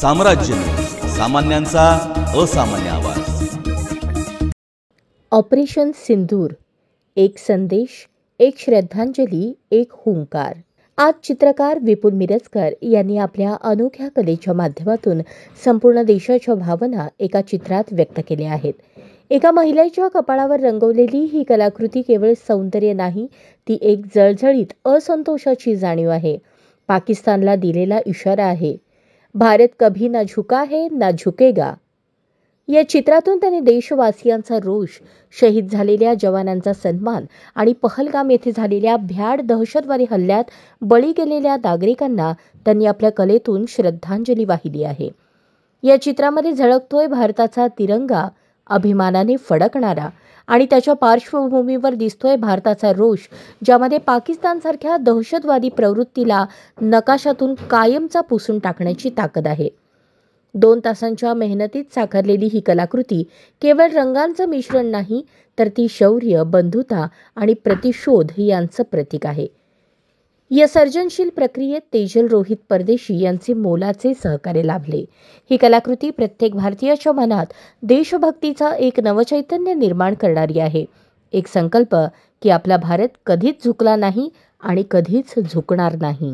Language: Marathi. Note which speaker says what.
Speaker 1: साम्राज्य न्यूज, सामान्यांचा असामान्य आवाज।
Speaker 2: ऑपरेशन सिंदूर, एक संदेश, एक श्रद्धांजली, एक हुंकार। आज चित्रकार विपुल मिरजकर यांनी आपल्या अनोख्या कलेच्या माध्यमातून संपूर्ण देशाच्या भावना एका चित्रात व्यक्त केल्या आहेत। एका महिलेच्या कपाळावर रंगवलेली ही कलाकृती केवळ सौंदर्य नाही, ती एक जळजळीत असंतोषाची जाणीव आहे। पाकिस्तानला दिलेला इशारा आहे, भारत कभी ना झुका है ना झुकेगा। या चित्रातून त्यांनी देशवासियांचा रोष, शहीद झालेल्या जवानांचा सन्मान आणि पहलगाम येथे झालेल्या भ्याड दहशतवादी हल्ल्यात बळी गेलेल्या नागरिकांना त्यांनी आपल्या कलेतून श्रद्धांजली वाहिली आहे। या चित्रामध्ये झळकतोय भारताचा तिरंगा, अभिमानाने फडकणारा, आणि त्याच्या पार्श्वभूमीवर दिसतोय भारताचा रोष, ज्यामध्ये पाकिस्तानसारख्या दहशतवादी प्रवृत्तीला नकाशातून कायमचा पुसून टाकण्याची ताकद आहे। 2 तासांच्या मेहनतीत साकारलेली ही कलाकृती केवळ रंगांचं मिश्रण नाही, तर ती शौर्य, बंधुता आणि प्रतिशोध यांचं प्रतीक आहे। या सर्जनशील प्रक्रियेत तेजल रोहित परदेशी यांचे मोलाचे सहकार्य लाभले। ही कलाकृती प्रत्येक भारतीयाच्या मनात देशभक्तीचा एक नवचैतन्य निर्माण करणारी आहे। एक संकल्प की आपला भारत कधीच झुकला नाही आणि कधीच झुकणार नाही।